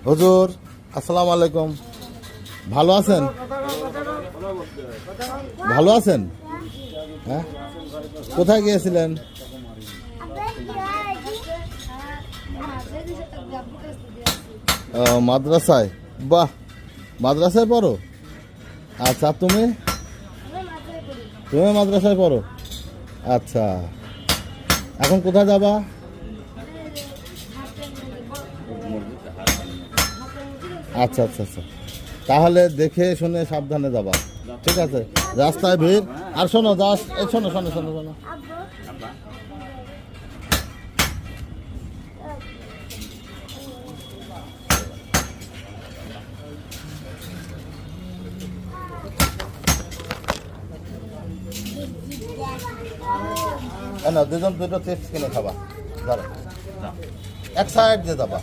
হুজুর আসসালামু আলাইকুম, ভালো আছেন? ভালো আছেন? হ্যাঁ, কোথায় গিয়েছিলেন? মাদ্রাসায়। বাহ, মাদ্রাসায় পড়ো? আচ্ছা, তুমি তুমি মাদ্রাসায় পড়ো? আচ্ছা, এখন কোথায় যাবা? আচ্ছা আচ্ছা আচ্ছা, তাহলে দেখে শুনে সাবধানে যাবা, ঠিক আছে? রাস্তায় ভিড়। আর শোনো, শোনো শোনো শোনো শোনো, দুজন দুটো চিপস কিনে খাবা, ধরো এক সাইড দিয়ে যাবা।